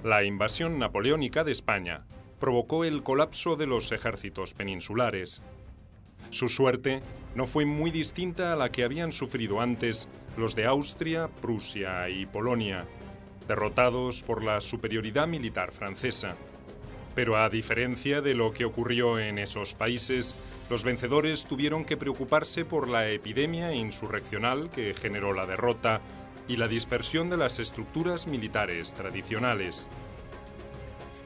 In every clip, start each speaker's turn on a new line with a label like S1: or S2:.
S1: La invasión napoleónica de España provocó el colapso de los ejércitos peninsulares. Su suerte no fue muy distinta a la que habían sufrido antes los de Austria, Prusia y Polonia, derrotados por la superioridad militar francesa. Pero a diferencia de lo que ocurrió en esos países, los vencedores tuvieron que preocuparse por la epidemia insurreccional que generó la derrota y la dispersión de las estructuras militares tradicionales.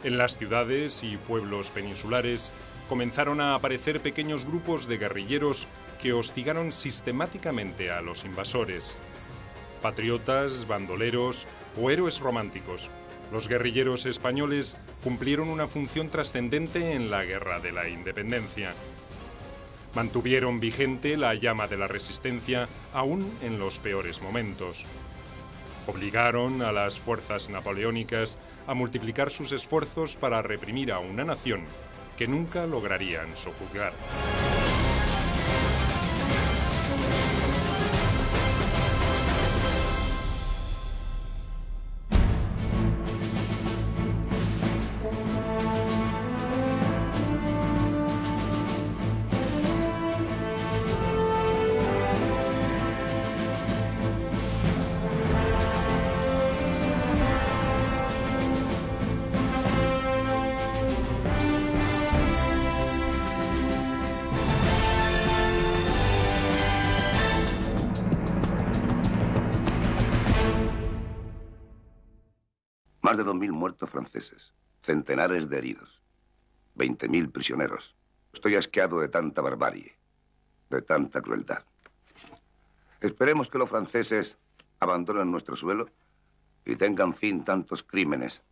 S1: En las ciudades y pueblos peninsulares comenzaron a aparecer pequeños grupos de guerrilleros que hostigaron sistemáticamente a los invasores. Patriotas, bandoleros o héroes románticos, los guerrilleros españoles cumplieron una función trascendente en la Guerra de la Independencia. Mantuvieron vigente la llama de la resistencia aún en los peores momentos. Obligaron a las fuerzas napoleónicas a multiplicar sus esfuerzos para reprimir a una nación que nunca lograrían sojuzgar.
S2: Más de 2000 muertos franceses, centenares de heridos, 20.000 prisioneros. Estoy asqueado de tanta barbarie, de tanta crueldad. Esperemos que los franceses abandonen nuestro suelo y tengan fin tantos crímenes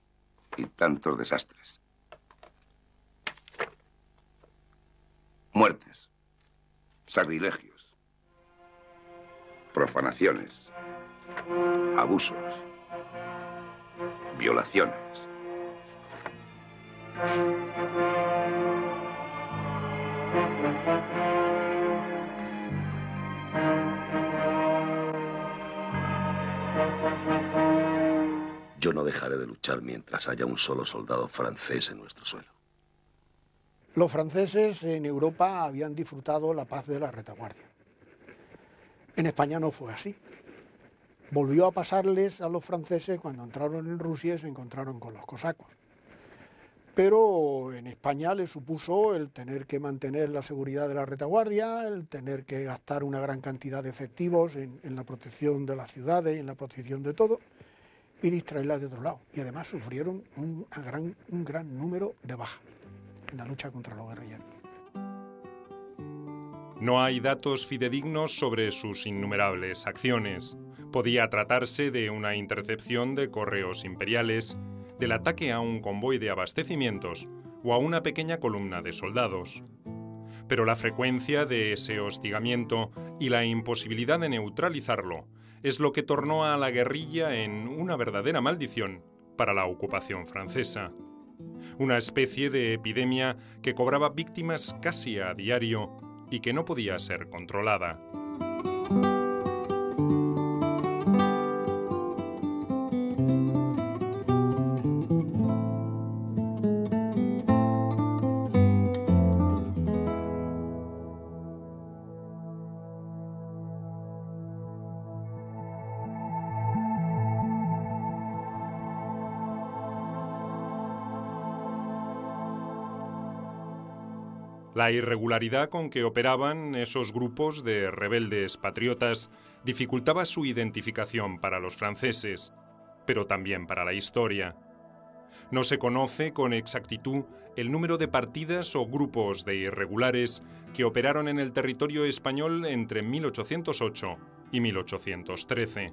S2: y tantos desastres. Muertes, sacrilegios, profanaciones, abusos, violaciones.
S3: Yo no dejaré de luchar mientras haya un solo soldado francés en nuestro suelo.
S4: Los franceses en Europa habían disfrutado la paz de la retaguardia. En España no fue así. Volvió a pasarles a los franceses cuando entraron en Rusia y se encontraron con los cosacos. Pero en España les supuso el tener que mantener la seguridad de la retaguardia, el tener que gastar una gran cantidad de efectivos en la protección de las ciudades y en la protección de todo, y distraerlas de otro lado. Y además sufrieron un gran número de bajas en la lucha contra los guerrilleros.
S1: No hay datos fidedignos sobre sus innumerables acciones. Podía tratarse de una intercepción de correos imperiales, del ataque a un convoy de abastecimientos o a una pequeña columna de soldados. Pero la frecuencia de ese hostigamiento y la imposibilidad de neutralizarlo es lo que tornó a la guerrilla en una verdadera maldición para la ocupación francesa. Una especie de epidemia que cobraba víctimas casi a diario y que no podía ser controlada. La irregularidad con que operaban esos grupos de rebeldes patriotas dificultaba su identificación para los franceses, pero también para la historia. No se conoce con exactitud el número de partidas o grupos de irregulares que operaron en el territorio español entre 1808 y 1813.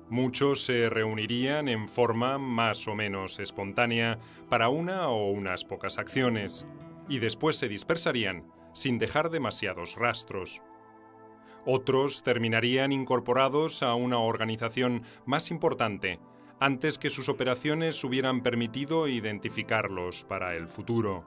S1: Muchos se reunirían en forma más o menos espontánea para una o unas pocas acciones, y después se dispersarían sin dejar demasiados rastros. Otros terminarían incorporados a una organización más importante antes que sus operaciones hubieran permitido identificarlos para el futuro.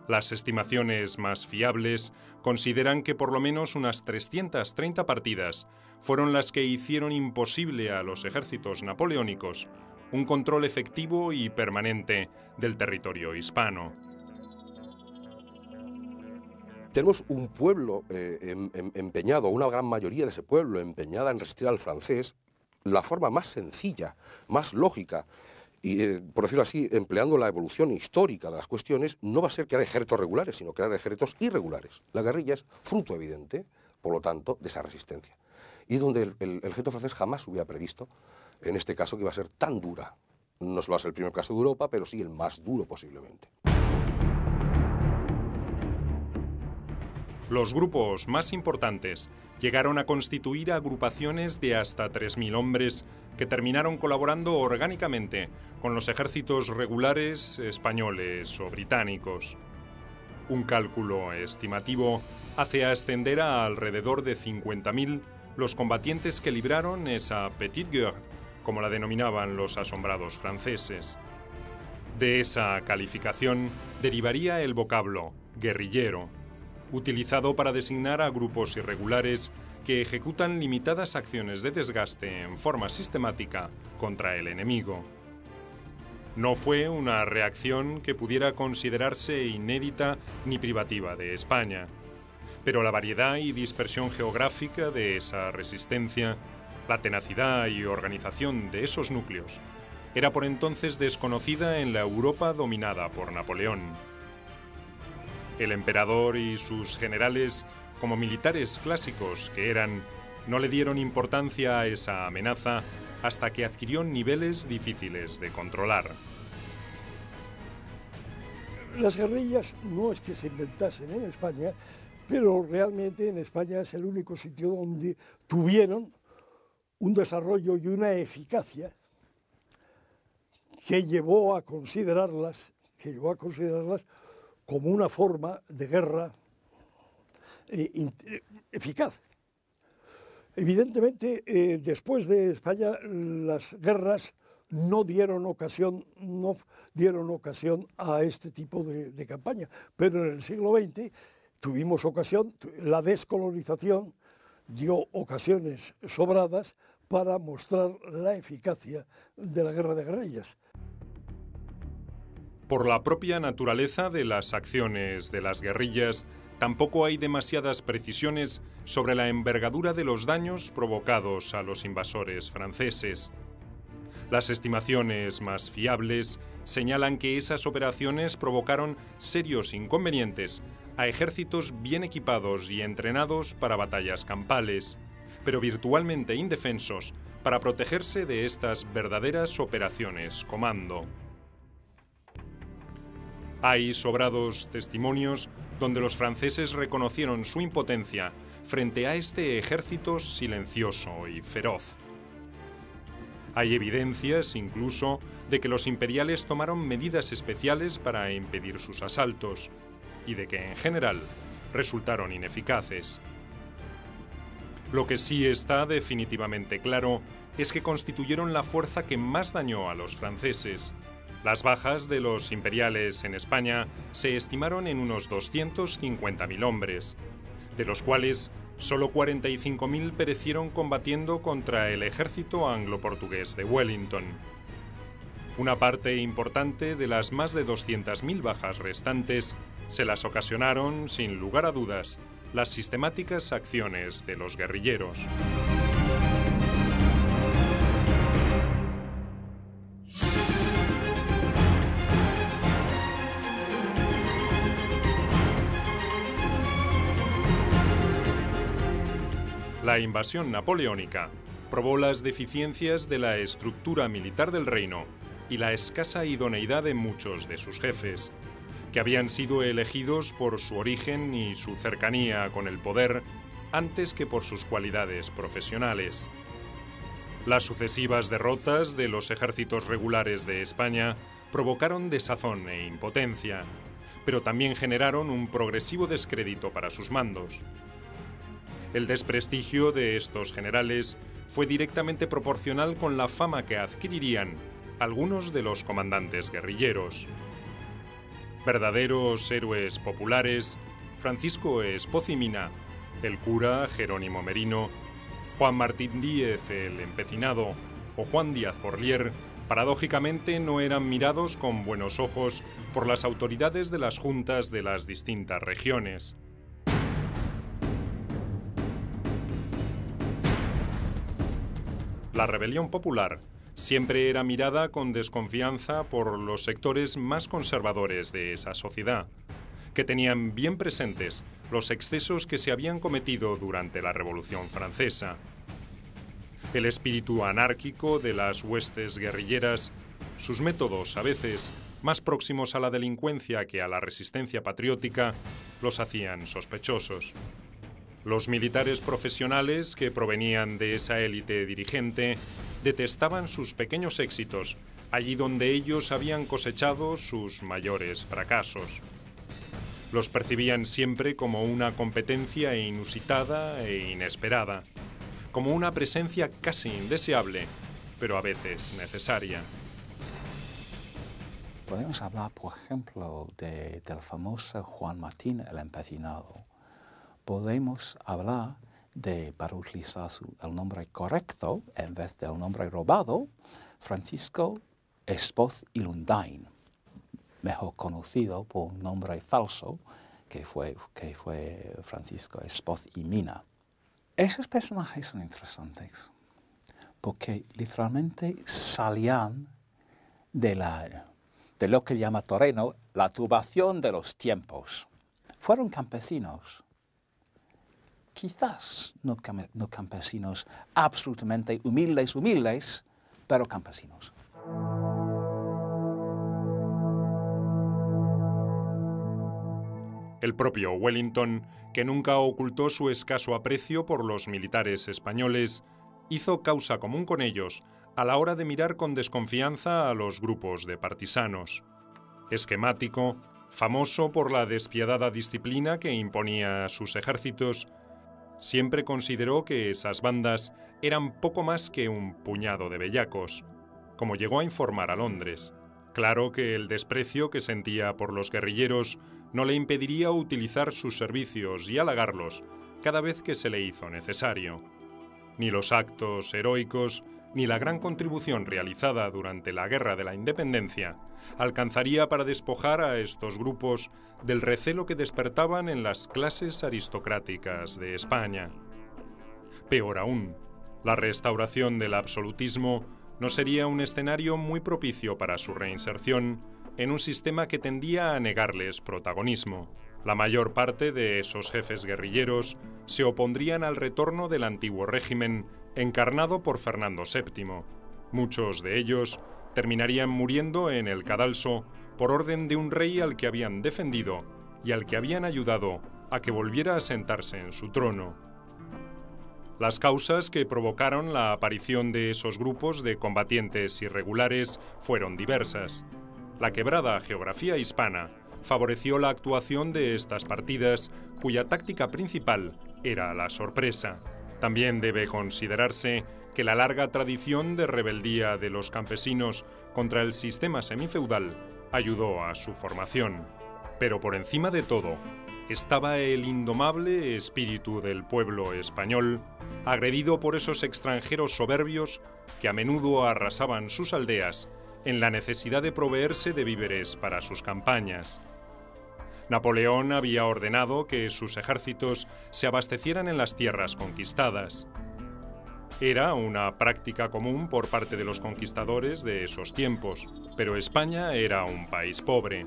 S1: Las estimaciones más fiables consideran que por lo menos unas 330 partidas fueron las que hicieron imposible a los ejércitos napoleónicos un control efectivo y permanente del territorio hispano.
S5: Tenemos un pueblo empeñado, una gran mayoría de ese pueblo empeñada en resistir al francés. La forma más sencilla, más lógica, y por decirlo así, empleando la evolución histórica de las cuestiones, no va a ser crear ejércitos regulares, sino crear ejércitos irregulares. La guerrilla es fruto evidente, por lo tanto, de esa resistencia. Y es donde el ejército francés jamás hubiera previsto, en este caso, que iba a ser tan dura. No va a ser el primer caso de Europa, pero sí el más duro posiblemente.
S1: Los grupos más importantes llegaron a constituir agrupaciones de hasta 3.000 hombres que terminaron colaborando orgánicamente con los ejércitos regulares españoles o británicos. Un cálculo estimativo hace ascender a alrededor de 50.000 los combatientes que libraron esa petite guerre, como la denominaban los asombrados franceses. De esa calificación derivaría el vocablo guerrillero, utilizado para designar a grupos irregulares que ejecutan limitadas acciones de desgaste en forma sistemática contra el enemigo. No fue una reacción que pudiera considerarse inédita ni privativa de España, pero la variedad y dispersión geográfica de esa resistencia, la tenacidad y organización de esos núcleos, era por entonces desconocida en la Europa dominada por Napoleón. El emperador y sus generales, como militares clásicos que eran, no le dieron importancia a esa amenaza hasta que adquirió niveles difíciles de controlar.
S6: Las guerrillas no es que se inventasen en España, pero realmente en España es el único sitio donde tuvieron un desarrollo y una eficacia que llevó a considerarlas como una forma de guerra eficaz. Evidentemente, después de España, las guerras no dieron ocasión a este tipo de campaña, pero en el siglo XX tuvimos ocasión, la descolonización dio ocasiones sobradas para mostrar la eficacia de la guerra de guerrillas.
S1: Por la propia naturaleza de las acciones de las guerrillas, tampoco hay demasiadas precisiones sobre la envergadura de los daños provocados a los invasores franceses. Las estimaciones más fiables señalan que esas operaciones provocaron serios inconvenientes a ejércitos bien equipados y entrenados para batallas campales, pero virtualmente indefensos para protegerse de estas verdaderas operaciones comando. Hay sobrados testimonios donde los franceses reconocieron su impotencia frente a este ejército silencioso y feroz. Hay evidencias, incluso, de que los imperiales tomaron medidas especiales para impedir sus asaltos y de que, en general, resultaron ineficaces. Lo que sí está definitivamente claro es que constituyeron la fuerza que más dañó a los franceses. Las bajas de los imperiales en España se estimaron en unos 250.000 hombres, de los cuales solo 45.000 perecieron combatiendo contra el ejército anglo-portugués de Wellington. Una parte importante de las más de 200.000 bajas restantes se las ocasionaron, sin lugar a dudas, las sistemáticas acciones de los guerrilleros. La invasión napoleónica probó las deficiencias de la estructura militar del reino y la escasa idoneidad de muchos de sus jefes, que habían sido elegidos por su origen y su cercanía con el poder antes que por sus cualidades profesionales. Las sucesivas derrotas de los ejércitos regulares de España provocaron desazón e impotencia, pero también generaron un progresivo descrédito para sus mandos. El desprestigio de estos generales fue directamente proporcional con la fama que adquirirían algunos de los comandantes guerrilleros. Verdaderos héroes populares, Francisco Espoz y Mina, el cura Jerónimo Merino, Juan Martín Díez el Empecinado o Juan Díaz Porlier Paradójicamente, no eran mirados con buenos ojos por las autoridades de las juntas de las distintas regiones. La rebelión popular siempre era mirada con desconfianza por los sectores más conservadores de esa sociedad, que tenían bien presentes los excesos que se habían cometido durante la Revolución Francesa. El espíritu anárquico de las huestes guerrilleras, sus métodos a veces más próximos a la delincuencia que a la resistencia patriótica, los hacían sospechosos. Los militares profesionales que provenían de esa élite dirigente detestaban sus pequeños éxitos, allí donde ellos habían cosechado sus mayores fracasos. Los percibían siempre como una competencia inusitada e inesperada, como una presencia casi indeseable, pero a veces necesaria.
S7: Podemos hablar, por ejemplo, del famoso Juan Martín el Empecinado. Podemos hablar de, para utilizar el nombre correcto en vez del nombre robado, Francisco Espoz y Lundain, mejor conocido por un nombre falso que fue Francisco Espoz y Mina. Esos personajes son interesantes porque literalmente salían de lo que llama Toreno la turbación de los tiempos. Fueron campesinos. Quizás no campesinos absolutamente humildes, pero campesinos.
S1: El propio Wellington, que nunca ocultó su escaso aprecio por los militares españoles, hizo causa común con ellos a la hora de mirar con desconfianza a los grupos de partisanos. Esquemático, famoso por la despiadada disciplina que imponía a sus ejércitos, siempre consideró que esas bandas eran poco más que un puñado de bellacos, como llegó a informar a Londres. Claro que el desprecio que sentía por los guerrilleros no le impediría utilizar sus servicios y halagarlos cada vez que se le hizo necesario. Ni los actos heroicos ni la gran contribución realizada durante la Guerra de la Independencia alcanzaría para despojar a estos grupos del recelo que despertaban en las clases aristocráticas de España. Peor aún, la restauración del absolutismo no sería un escenario muy propicio para su reinserción en un sistema que tendía a negarles protagonismo. La mayor parte de esos jefes guerrilleros se opondrían al retorno del antiguo régimen encarnado por Fernando VII. Muchos de ellos terminarían muriendo en el cadalso por orden de un rey al que habían defendido y al que habían ayudado a que volviera a sentarse en su trono. Las causas que provocaron la aparición de esos grupos de combatientes irregulares fueron diversas. La quebrada geografía hispana favoreció la actuación de estas partidas, cuya táctica principal era la sorpresa. También debe considerarse que la larga tradición de rebeldía de los campesinos contra el sistema semifeudal ayudó a su formación. Pero por encima de todo, estaba el indomable espíritu del pueblo español, agredido por esos extranjeros soberbios que a menudo arrasaban sus aldeas en la necesidad de proveerse de víveres para sus campañas. Napoleón había ordenado que sus ejércitos se abastecieran en las tierras conquistadas. Era una práctica común por parte de los conquistadores de esos tiempos, pero España era un país pobre.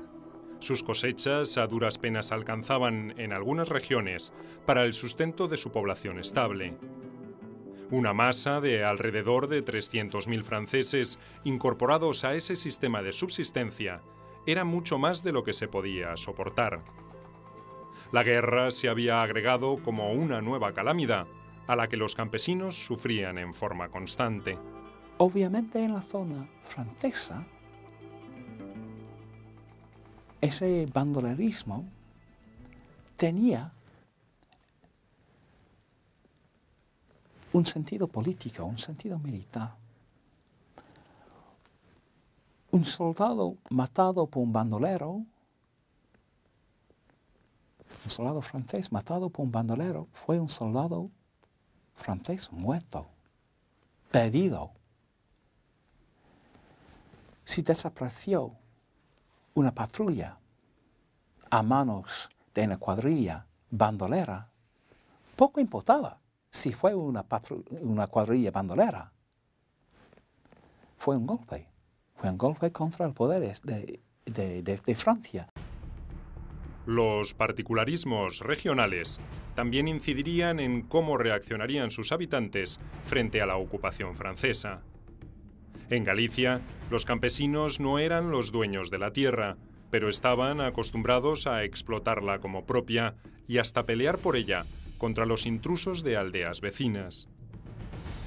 S1: Sus cosechas a duras penas alcanzaban en algunas regiones para el sustento de su población estable. Una masa de alrededor de 300.000 franceses incorporados a ese sistema de subsistencia era mucho más de lo que se podía soportar. La guerra se había agregado como una nueva calamidad a la que los campesinos sufrían en forma constante.
S7: Obviamente en la zona francesa, ese bandolerismo tenía un sentido político, un sentido militar. Un soldado matado por un bandolero, un soldado francés matado por un bandolero, fue un soldado francés muerto, perdido. si desapareció una patrulla a manos de una cuadrilla bandolera, poco importaba si fue una cuadrilla bandolera. Fue un golpe contra el poder de Francia.
S1: Los particularismos regionales también incidirían en cómo reaccionarían sus habitantes frente a la ocupación francesa. En Galicia, los campesinos no eran los dueños de la tierra, pero estaban acostumbrados a explotarla como propia y hasta pelear por ella contra los intrusos de aldeas vecinas.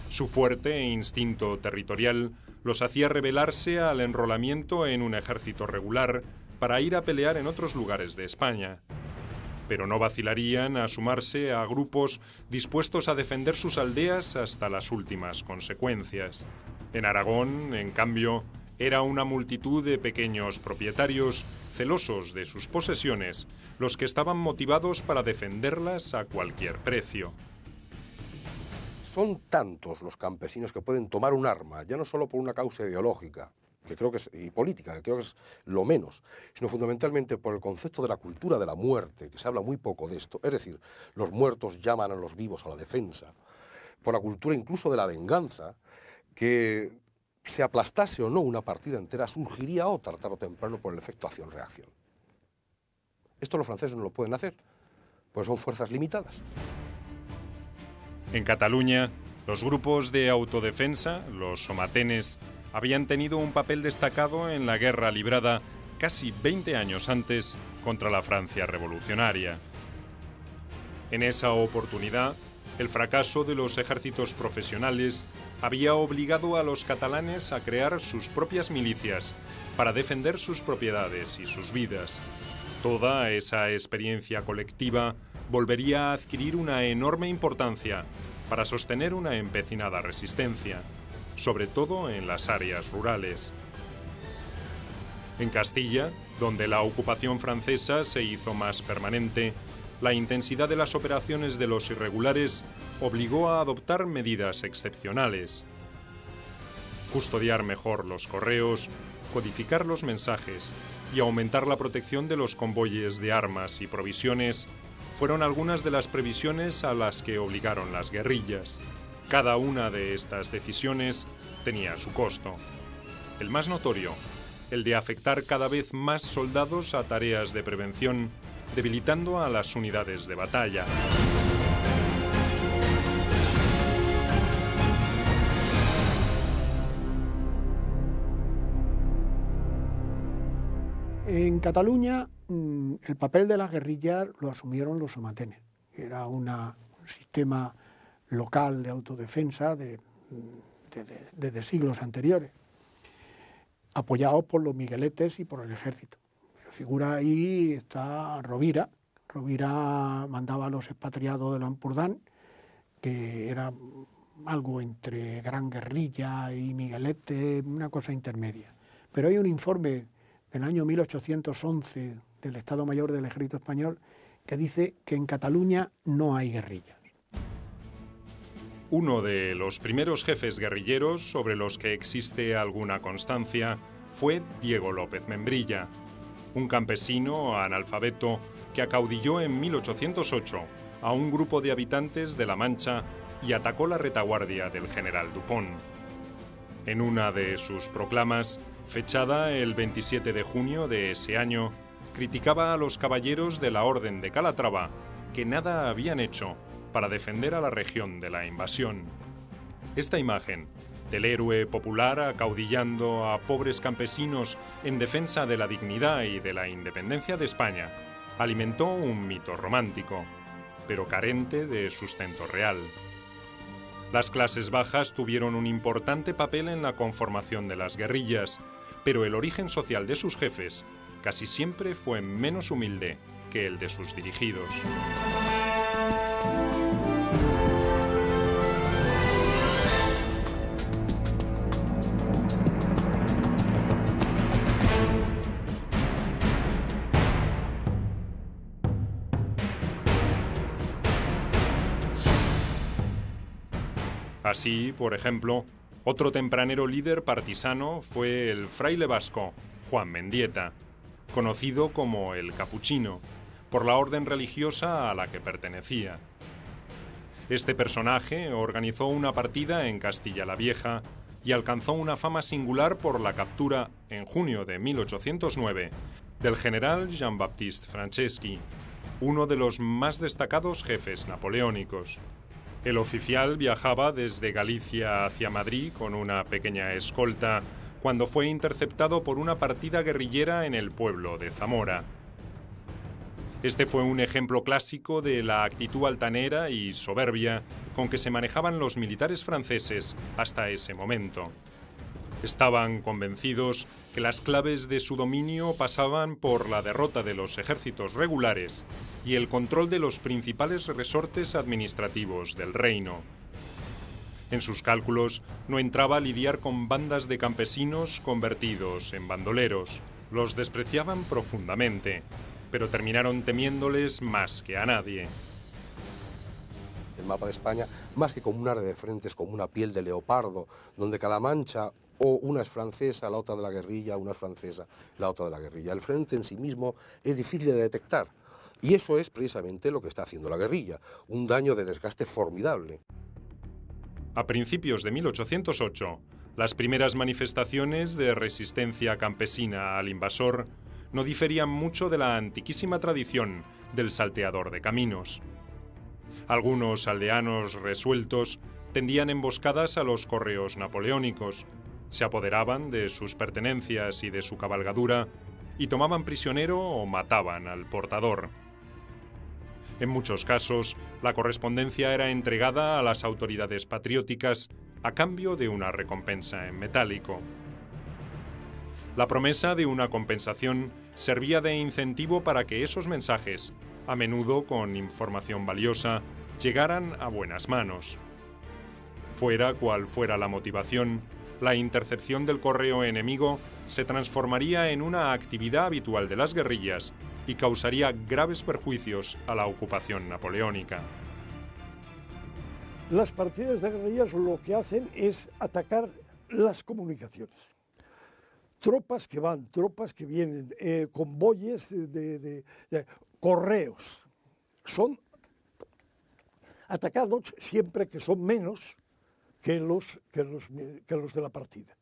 S1: Su fuerte instinto territorial los hacía rebelarse al enrolamiento en un ejército regular para ir a pelear en otros lugares de España. Pero no vacilarían a sumarse a grupos dispuestos a defender sus aldeas hasta las últimas consecuencias. En Aragón, en cambio, era una multitud de pequeños propietarios celosos de sus posesiones los que estaban motivados para defenderlas a cualquier precio.
S5: Son tantos los campesinos que pueden tomar un arma, ya no solo por una causa ideológica, que creo que es, y política, que creo que es lo menos, sino fundamentalmente por el concepto de la cultura de la muerte, que se habla muy poco de esto. Es decir, los muertos llaman a los vivos a la defensa, por la cultura incluso de la venganza, que se aplastase o no una partida entera, surgiría otra tarde o temprano por el efecto acción-reacción. Esto los franceses no lo pueden hacer, pues son fuerzas limitadas.
S1: En Cataluña, los grupos de autodefensa, los somatenes, habían tenido un papel destacado en la guerra librada casi 20 años antes contra la Francia revolucionaria. En esa oportunidad, el fracaso de los ejércitos profesionales había obligado a los catalanes a crear sus propias milicias para defender sus propiedades y sus vidas. Toda esa experiencia colectiva volvería a adquirir una enorme importancia para sostener una empecinada resistencia, sobre todo en las áreas rurales. En Castilla, donde la ocupación francesa se hizo más permanente, la intensidad de las operaciones de los irregulares obligó a adoptar medidas excepcionales. Custodiar mejor los correos, codificar los mensajes y aumentar la protección de los convoyes de armas y provisiones fueron algunas de las previsiones a las que obligaron las guerrillas. Cada una de estas decisiones tenía su costo. El más notorio, el de afectar cada vez más soldados a tareas de prevención, debilitando a las unidades de batalla.
S4: En Cataluña, el papel de las guerrillas lo asumieron los somatenes. Era un sistema local de autodefensa desde siglos anteriores, apoyados por los migueletes y por el ejército. Figura ahí está Rovira. Rovira mandaba a los expatriados del Ampurdán, que era algo entre gran guerrilla y miguelete, una cosa intermedia. Pero hay un informe del año 1811 del Estado Mayor del Ejército Español que dice que en Cataluña no hay guerrillas.
S1: Uno de los primeros jefes guerrilleros sobre los que existe alguna constancia fue Diego López Membrilla, un campesino analfabeto que acaudilló en 1808 a un grupo de habitantes de La Mancha y atacó la retaguardia del general Dupont. En una de sus proclamas, fechada el 27 de junio de ese año, criticaba a los caballeros de la Orden de Calatrava que nada habían hecho para defender a la región de la invasión. Esta imagen del héroe popular acaudillando a pobres campesinos en defensa de la dignidad y de la independencia de España alimentó un mito romántico, pero carente de sustento real. Las clases bajas tuvieron un importante papel en la conformación de las guerrillas, pero el origen social de sus jefes casi siempre fue menos humilde que el de sus dirigidos. Así, por ejemplo, Otro tempranero líder partisano fue el fraile vasco Juan Mendieta, conocido como el Capuchino, por la orden religiosa a la que pertenecía. Este personaje organizó una partida en Castilla la Vieja y alcanzó una fama singular por la captura, en junio de 1809, del general Jean-Baptiste Franceschi, uno de los más destacados jefes napoleónicos. El oficial viajaba desde Galicia hacia Madrid con una pequeña escolta cuando fue interceptado por una partida guerrillera en el pueblo de Zamora. Este fue un ejemplo clásico de la actitud altanera y soberbia con que se manejaban los militares franceses hasta ese momento. Estaban convencidos que las claves de su dominio pasaban por la derrota de los ejércitos regulares y el control de los principales resortes administrativos del reino. En sus cálculos no entraba lidiar con bandas de campesinos convertidos en bandoleros. Los despreciaban profundamente, pero terminaron temiéndoles más que a nadie.
S5: El mapa de España, más que como un área de frentes, como una piel de leopardo, donde cada mancha o una es francesa, la otra de la guerrilla, una es francesa, la otra de la guerrilla. El frente en sí mismo es difícil de detectar y eso es precisamente lo que está haciendo la guerrilla, un daño de desgaste formidable.
S1: A principios de 1808, las primeras manifestaciones de resistencia campesina al invasor no diferían mucho de la antiquísima tradición del salteador de caminos. Algunos aldeanos resueltos tendían emboscadas a los correos napoleónicos, se apoderaban de sus pertenencias y de su cabalgadura y tomaban prisionero o mataban al portador. En muchos casos, la correspondencia era entregada a las autoridades patrióticas a cambio de una recompensa en metálico. La promesa de una compensación servía de incentivo para que esos mensajes, a menudo con información valiosa, llegaran a buenas manos. Fuera cual fuera la motivación, la intercepción del correo enemigo se transformaría en una actividad habitual de las guerrillas y causaría graves perjuicios a la ocupación napoleónica.
S6: Las partidas de guerrillas lo que hacen es atacar las comunicaciones. Tropas que van, tropas que vienen, convoyes de correos. Son atacados siempre que son menos que los de la partida.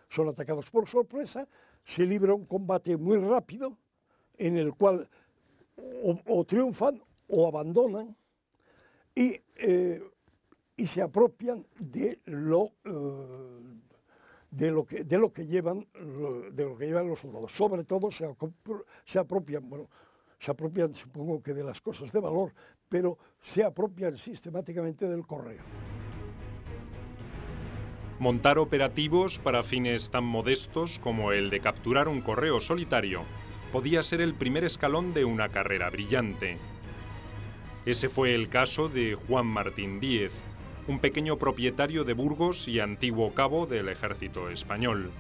S6: Son atacados por sorpresa, se libra un combate muy rápido en el cual o triunfan o abandonan y se apropian de lo que llevan los soldados. Sobre todo se apropian, supongo que de las cosas de valor, pero se apropian sistemáticamente del correo.
S1: Montar operativos para fines tan modestos como el de capturar un correo solitario podía ser el primer escalón de una carrera brillante. Ese fue el caso de Juan Martín Díez, un pequeño propietario de Burgos y antiguo cabo del ejército español.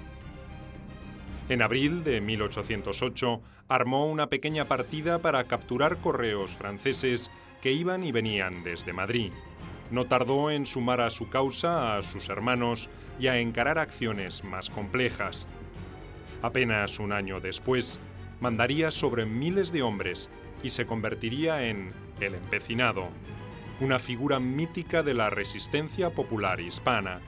S1: En abril de 1808 armó una pequeña partida para capturar correos franceses que iban y venían desde Madrid. No tardó en sumar a su causa a sus hermanos y a encarar acciones más complejas. Apenas un año después, mandaría sobre miles de hombres y se convertiría en el Empecinado, una figura mítica de la resistencia popular hispana.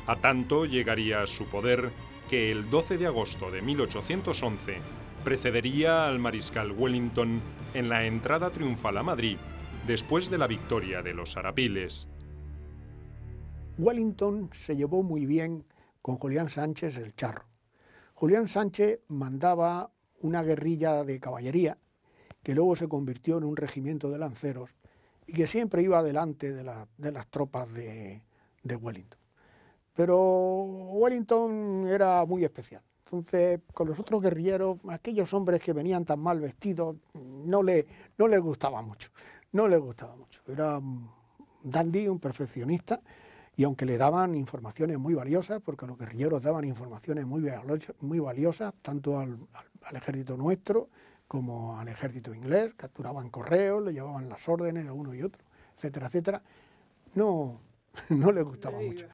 S1: A tanto llegaría su poder que el 12 de agosto de 1811 precedería al mariscal Wellington en la entrada triunfal a Madrid después de la victoria de los Arapiles.
S4: Wellington se llevó muy bien con Julián Sánchez el Charro. Julián Sánchez mandaba una guerrilla de caballería que luego se convirtió en un regimiento de lanceros y que siempre iba delante de las tropas de Wellington. Pero Wellington era muy especial. Entonces, con los otros guerrilleros, aquellos hombres que venían tan mal vestidos, no le gustaba mucho. No le gustaba mucho. Era un dandy, un perfeccionista, y aunque le daban informaciones muy valiosas, porque los guerrilleros daban informaciones muy valiosas, tanto al ejército nuestro como al ejército inglés, capturaban correos, le llevaban las órdenes a uno y otro, etcétera, etcétera, no le gustaba mucho.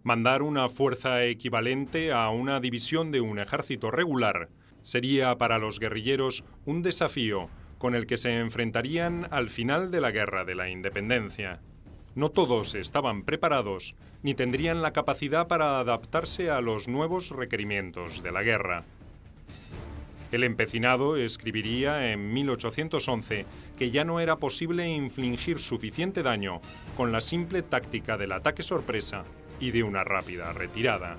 S1: Mandar una fuerza equivalente a una división de un ejército regular sería para los guerrilleros un desafío con el que se enfrentarían al final de la Guerra de la Independencia. No todos estaban preparados ni tendrían la capacidad para adaptarse a los nuevos requerimientos de la guerra. El empecinado escribiría en 1811 que ya no era posible infligir suficiente daño con la simple táctica del ataque sorpresa y de una rápida retirada.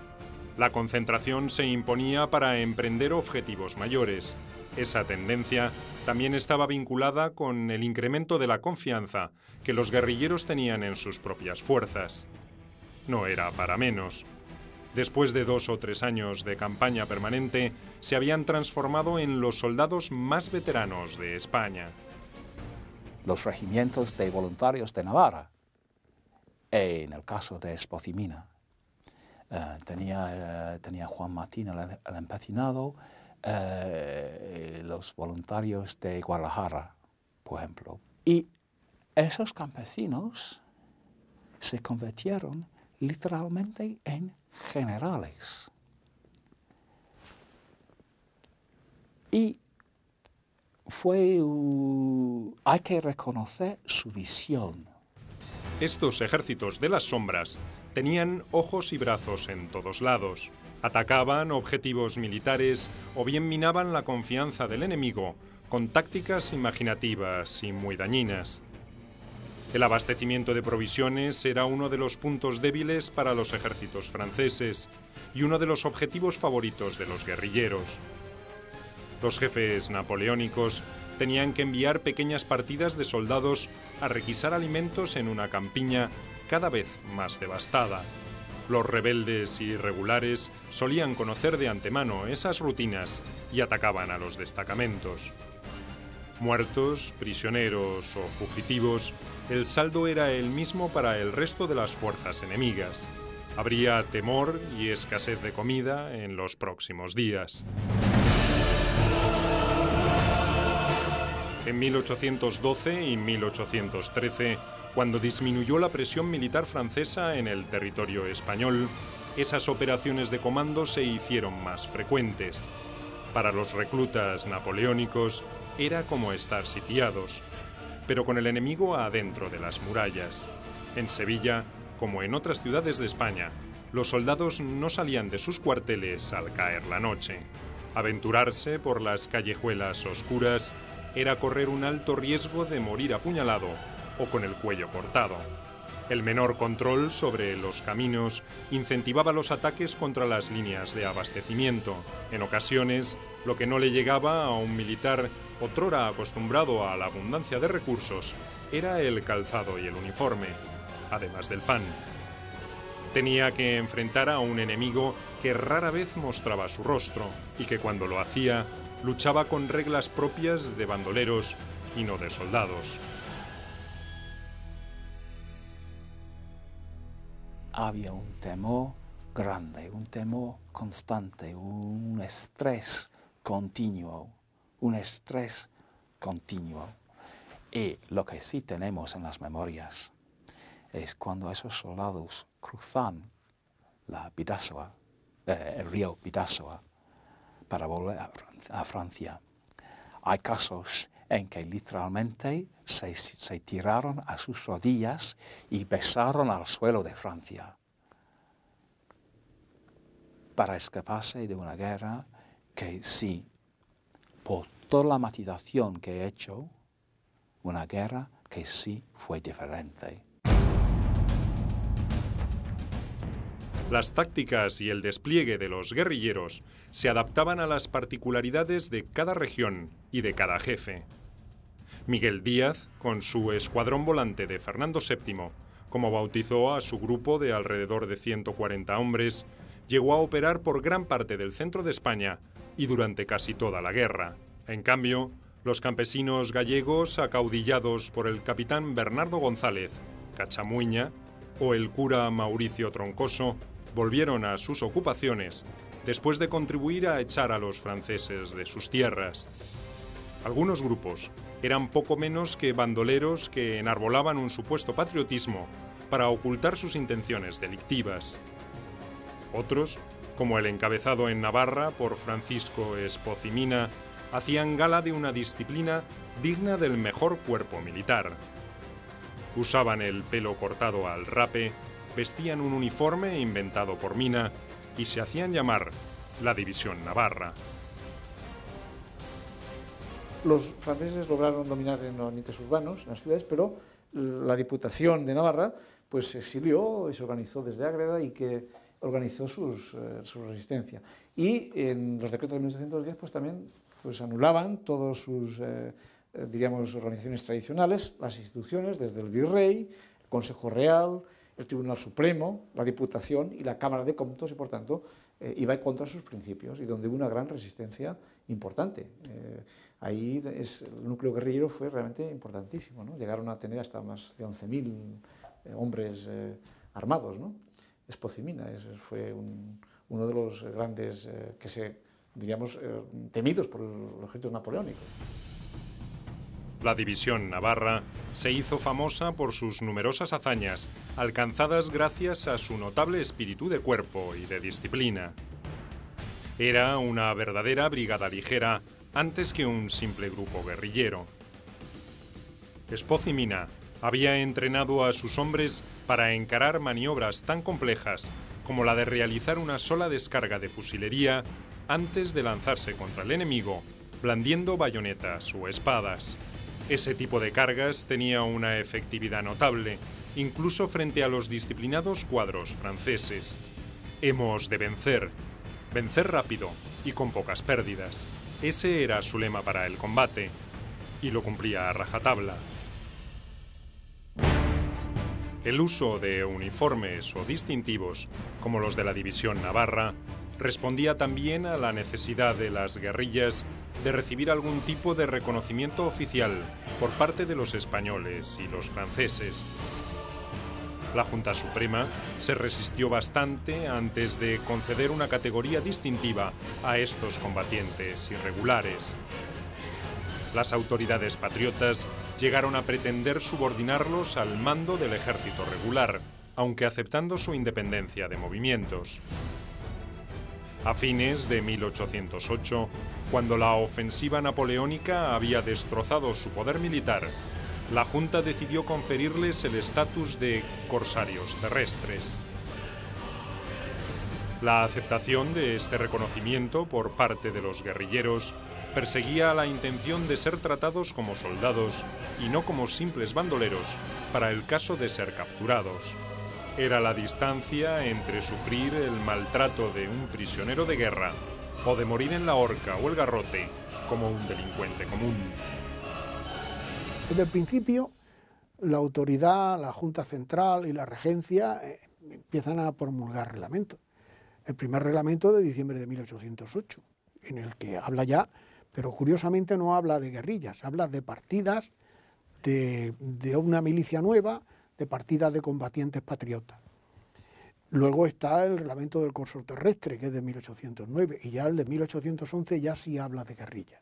S1: La concentración se imponía para emprender objetivos mayores. Esa tendencia también estaba vinculada con el incremento de la confianza que los guerrilleros tenían en sus propias fuerzas. No era para menos. Después de 2 o 3 años de campaña permanente, se habían transformado en los soldados más veteranos de España.
S7: Los regimientos de voluntarios de Navarra, en el caso de Espocimina, tenía Juan Martín el empecinado, los voluntarios de Guadalajara, por ejemplo. Y esos campesinos se convirtieron literalmente en generales. Y hay que reconocer su visión.
S1: Estos ejércitos de las sombras tenían ojos y brazos en todos lados. Atacaban objetivos militares o bien minaban la confianza del enemigo con tácticas imaginativas y muy dañinas. El abastecimiento de provisiones era uno de los puntos débiles para los ejércitos franceses y uno de los objetivos favoritos de los guerrilleros. Los jefes napoleónicos tenían que enviar pequeñas partidas de soldados a requisar alimentos en una campiña cada vez más devastada. Los rebeldes irregulares solían conocer de antemano esas rutinas y atacaban a los destacamentos. Muertos, prisioneros o fugitivos, el saldo era el mismo para el resto de las fuerzas enemigas. Habría temor y escasez de comida en los próximos días. En 1812 y 1813, cuando disminuyó la presión militar francesa en el territorio español, esas operaciones de comando se hicieron más frecuentes. Para los reclutas napoleónicos era como estar sitiados, pero con el enemigo adentro de las murallas. En Sevilla, como en otras ciudades de España, los soldados no salían de sus cuarteles al caer la noche. Aventurarse por las callejuelas oscuras era correr un alto riesgo de morir apuñalado o con el cuello cortado. El menor control sobre los caminos incentivaba los ataques contra las líneas de abastecimiento. En ocasiones, lo que no le llegaba a un militar otrora acostumbrado a la abundancia de recursos era el calzado y el uniforme, además del pan. Tenía que enfrentar a un enemigo que rara vez mostraba su rostro y que cuando lo hacía, luchaba con reglas propias de bandoleros y no de soldados.
S7: Había un temor grande, un temor constante, un estrés continuo, Y lo que sí tenemos en las memorias es cuando esos soldados cruzan la Bidasoa, el río Bidasoa, para volver a Francia. Hay casos en que literalmente se tiraron a sus rodillas y besaron al suelo de Francia para escaparse de una guerra que sí, por toda la matización que he hecho, una guerra que sí fue diferente.
S1: Las tácticas y el despliegue de los guerrilleros se adaptaban a las particularidades de cada región y de cada jefe. Miguel Díaz, con su escuadrón volante de Fernando VII, como bautizó a su grupo de alrededor de 140 hombres, llegó a operar por gran parte del centro de España y durante casi toda la guerra. En cambio, los campesinos gallegos, acaudillados por el capitán Bernardo González, Cachamuiña, o el cura Mauricio Troncoso, volvieron a sus ocupaciones después de contribuir a echar a los franceses de sus tierras. Algunos grupos eran poco menos que bandoleros que enarbolaban un supuesto patriotismo para ocultar sus intenciones delictivas. Otros, como el encabezado en Navarra por Francisco Espozimina, hacían gala de una disciplina digna del mejor cuerpo militar. Usaban el pelo cortado al rape, vestían un uniforme inventado por Mina y se hacían llamar la División Navarra.
S8: Los franceses lograron dominar en los límites urbanos, en las ciudades, pero la Diputación de Navarra pues, se exilió y se organizó desde Ágreda y que organizó su resistencia. Y en los decretos de 1810 pues, también pues, anulaban todas sus diríamos, organizaciones tradicionales, las instituciones, desde el Virrey, el Consejo Real, el Tribunal Supremo, la Diputación y la Cámara de Cómputos, y por tanto iba en contra de sus principios, y donde hubo una gran resistencia importante. Ahí el núcleo guerrillero fue realmente importantísimo, ¿no? Llegaron a tener hasta más de 11.000 hombres armados, ¿no? Espozimina fue uno de los grandes diríamos, temidos por los ejércitos napoleónicos.
S1: La División Navarra se hizo famosa por sus numerosas hazañas, alcanzadas gracias a su notable espíritu de cuerpo y de disciplina. Era una verdadera brigada ligera antes que un simple grupo guerrillero. Espozimina había entrenado a sus hombres para encarar maniobras tan complejas como la de realizar una sola descarga de fusilería antes de lanzarse contra el enemigo, blandiendo bayonetas o espadas. Ese tipo de cargas tenía una efectividad notable, incluso frente a los disciplinados cuadros franceses. Hemos de vencer, vencer rápido y con pocas pérdidas. Ese era su lema para el combate, y lo cumplía a rajatabla. El uso de uniformes o distintivos, como los de la División Navarra, respondía también a la necesidad de las guerrillas de recibir algún tipo de reconocimiento oficial por parte de los españoles y los franceses. La Junta Suprema se resistió bastante antes de conceder una categoría distintiva a estos combatientes irregulares. Las autoridades patriotas llegaron a pretender subordinarlos al mando del ejército regular, aunque aceptando su independencia de movimientos. A fines de 1808, cuando la ofensiva napoleónica había destrozado su poder militar, la Junta decidió conferirles el estatus de corsarios terrestres. La aceptación de este reconocimiento por parte de los guerrilleros perseguía la intención de ser tratados como soldados y no como simples bandoleros para el caso de ser capturados. Era la distancia entre sufrir el maltrato de un prisionero de guerra o de morir en la horca o el garrote como un delincuente común.
S4: Desde el principio, la autoridad, la Junta Central y la Regencia empiezan a promulgar reglamentos. El primer reglamento de diciembre de 1808, en el que habla ya, pero curiosamente no habla de guerrillas, habla de partidas, de una milicia nueva, de partidas de combatientes patriotas. Luego está el reglamento del corso terrestre, que es de 1809, y ya el de 1811 ya sí habla de guerrillas.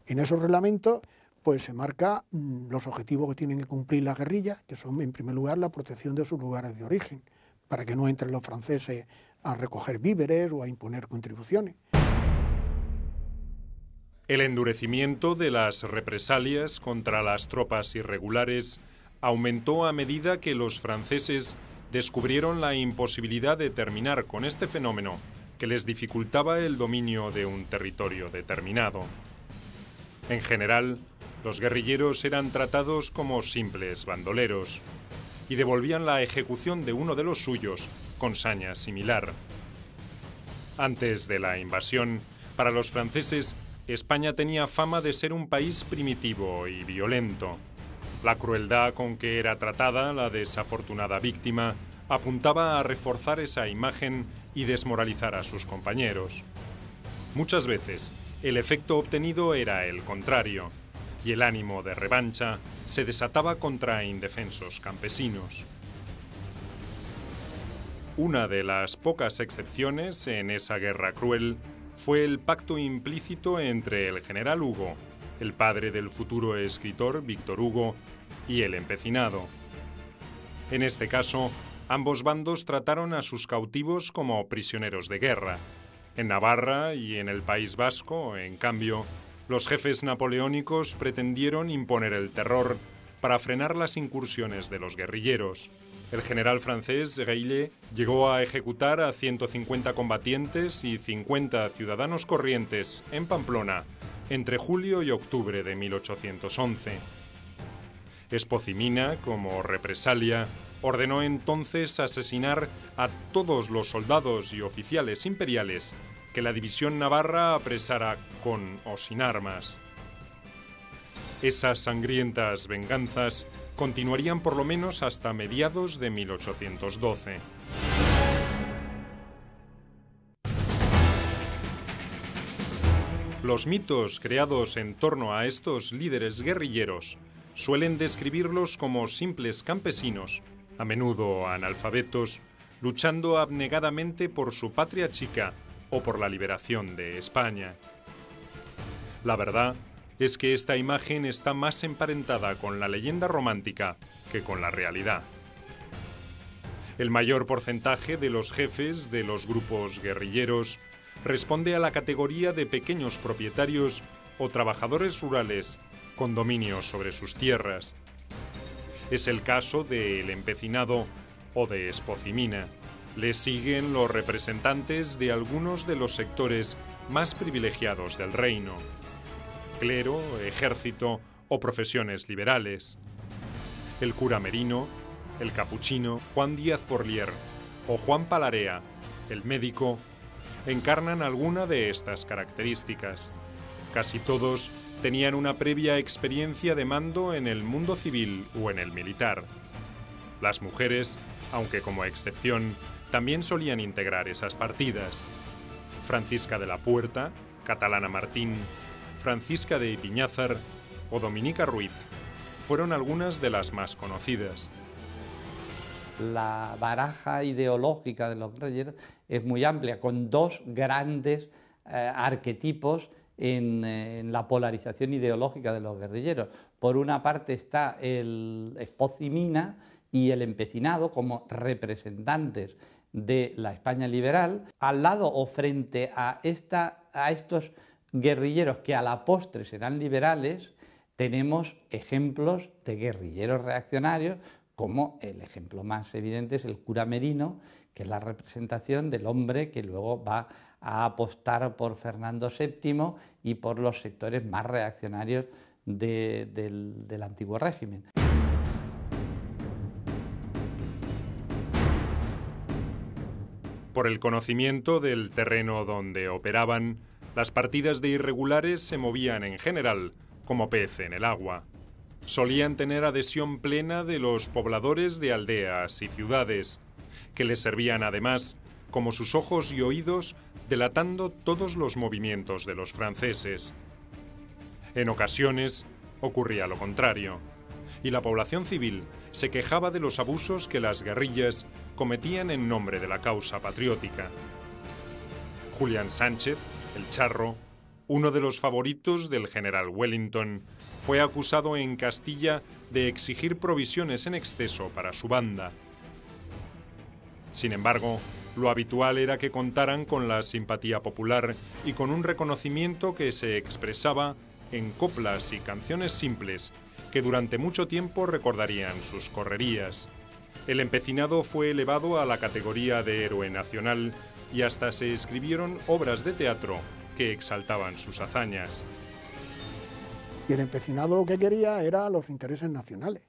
S4: En esos reglamentos pues se marca los objetivos que tienen que cumplir las guerrillas, que son en primer lugar la protección de sus lugares de origen, para que no entren los franceses a recoger víveres o a imponer contribuciones.
S1: El endurecimiento de las represalias contra las tropas irregulares aumentó a medida que los franceses descubrieron la imposibilidad de terminar con este fenómeno que les dificultaba el dominio de un territorio determinado. En general, los guerrilleros eran tratados como simples bandoleros y devolvían la ejecución de uno de los suyos con saña similar. Antes de la invasión, para los franceses, España tenía fama de ser un país primitivo y violento. La crueldad con que era tratada la desafortunada víctima apuntaba a reforzar esa imagen y desmoralizar a sus compañeros. Muchas veces, el efecto obtenido era el contrario, y el ánimo de revancha se desataba contra indefensos campesinos. Una de las pocas excepciones en esa guerra cruel fue el pacto implícito entre el general Hugo, el padre del futuro escritor Víctor Hugo, y el empecinado. En este caso, ambos bandos trataron a sus cautivos como prisioneros de guerra. En Navarra y en el País Vasco, en cambio, los jefes napoleónicos pretendieron imponer el terror para frenar las incursiones de los guerrilleros. El general francés Reilly llegó a ejecutar a 150 combatientes y 50 ciudadanos corrientes en Pamplona entre julio y octubre de 1811. Espozimina, como represalia, ordenó entonces asesinar a todos los soldados y oficiales imperiales que la división navarra apresara con o sin armas. Esas sangrientas venganzas continuarían por lo menos hasta mediados de 1812. Los mitos creados en torno a estos líderes guerrilleros suelen describirlos como simples campesinos, a menudo analfabetos, luchando abnegadamente por su patria chica o por la liberación de España. La verdad es que esta imagen está más emparentada con la leyenda romántica que con la realidad. El mayor porcentaje de los jefes de los grupos guerrilleros responde a la categoría de pequeños propietarios o trabajadores rurales con dominio sobre sus tierras. Es el caso de El Empecinado o de Espozimina. Le siguen los representantes de algunos de los sectores más privilegiados del reino: clero, ejército o profesiones liberales. El cura Merino, el capuchino, Juan Díaz Porlier o Juan Palarea, el médico, encarnan alguna de estas características. Casi todos tenían una previa experiencia de mando en el mundo civil o en el militar. Las mujeres, aunque como excepción, también solían integrar esas partidas. Francisca de la Puerta, Catalana Martín, Francisca de Ipiñázar o Dominica Ruiz fueron algunas de las más conocidas.
S9: La baraja ideológica de los guerrilleros es muy amplia, con dos grandes arquetipos en la polarización ideológica de los guerrilleros. Por una parte está el Espozimina y el Empecinado como representantes de la España liberal, al lado o frente a estos guerrilleros que a la postre serán liberales. Tenemos ejemplos de guerrilleros reaccionarios, como el ejemplo más evidente es el cura Merino, que es la representación del hombre que luego va a apostar por Fernando VII y por los sectores más reaccionarios del antiguo régimen.
S1: Por el conocimiento del terreno donde operaban, las partidas de irregulares se movían en general como pez en el agua. Solían tener adhesión plena de los pobladores de aldeas y ciudades, que les servían además como sus ojos y oídos, delatando todos los movimientos de los franceses. En ocasiones ocurría lo contrario, y la población civil se quejaba de los abusos que las guerrillas cometían en nombre de la causa patriótica. Julián Sánchez, el Charro, uno de los favoritos del general Wellington, fue acusado en Castilla de exigir provisiones en exceso para su banda. Sin embargo, lo habitual era que contaran con la simpatía popular y con un reconocimiento que se expresaba en coplas y canciones simples que durante mucho tiempo recordarían sus correrías. El Empecinado fue elevado a la categoría de héroe nacional y hasta se escribieron obras de teatro que exaltaban sus hazañas.
S4: Y el Empecinado lo que quería era los intereses nacionales.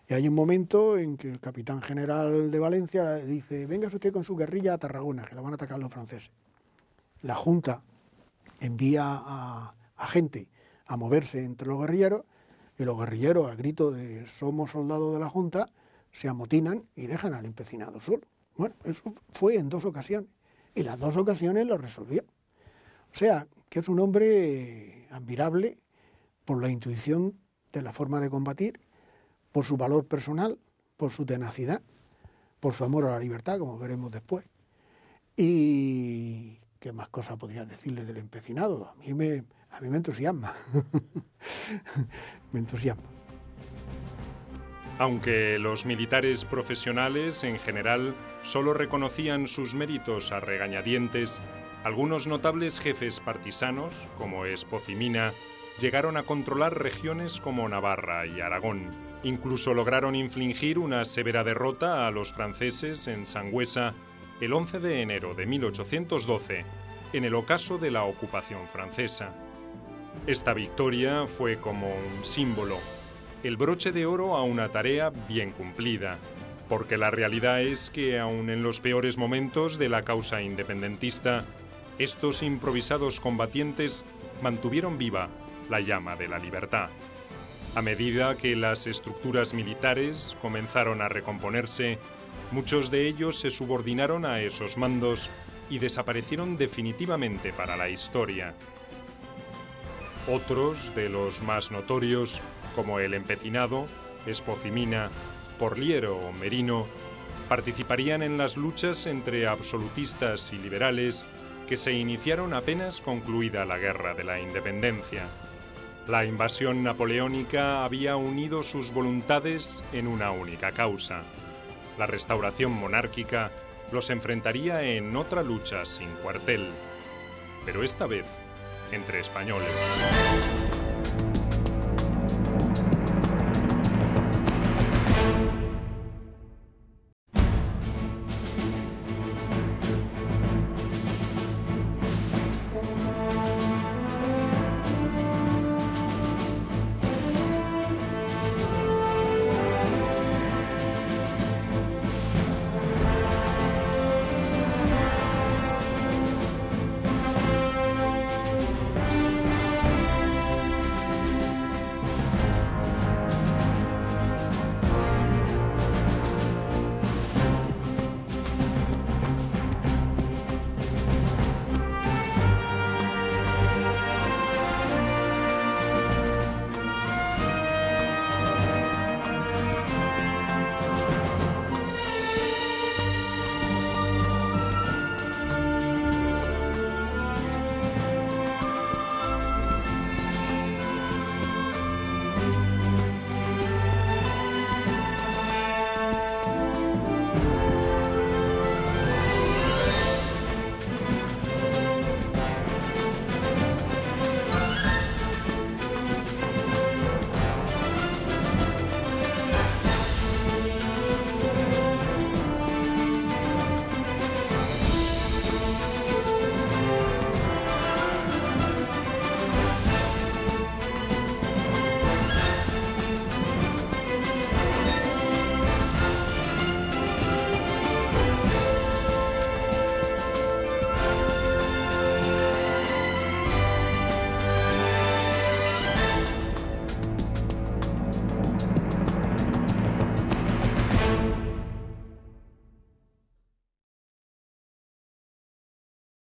S4: Y hay un momento en que el capitán general de Valencia dice: venga usted con su guerrilla a Tarragona, que la van a atacar los franceses. La Junta envía a gente a moverse entre los guerrilleros, y los guerrilleros, al grito de somos soldados de la Junta, se amotinan y dejan al Empecinado solo. Bueno, eso fue en 2 ocasiones, y las 2 ocasiones lo resolvió. O sea, que es un hombre admirable por la intuición de la forma de combatir, por su valor personal, por su tenacidad, por su amor a la libertad, como veremos después. Y qué más cosas podría decirle del Empecinado. A mí me entusiasma. Me entusiasma.
S1: Aunque los militares profesionales en general solo reconocían sus méritos a regañadientes, algunos notables jefes partisanos, como Espozimina, llegaron a controlar regiones como Navarra y Aragón. Incluso lograron infligir una severa derrota a los franceses en Sangüesa el 11 de enero de 1812, en el ocaso de la ocupación francesa. Esta victoria fue como un símbolo, el broche de oro a una tarea bien cumplida, porque la realidad es que aun en los peores momentos de la causa independentista, estos improvisados combatientes mantuvieron viva la llama de la libertad. A medida que las estructuras militares comenzaron a recomponerse, muchos de ellos se subordinaron a esos mandos y desaparecieron definitivamente para la historia. Otros de los más notorios, como el Empecinado, Espozimina, Porliero o Merino, participarían en las luchas entre absolutistas y liberales que se iniciaron apenas concluida la Guerra de la Independencia. La invasión napoleónica había unido sus voluntades en una única causa. La restauración monárquica los enfrentaría en otra lucha sin cuartel, pero esta vez entre españoles.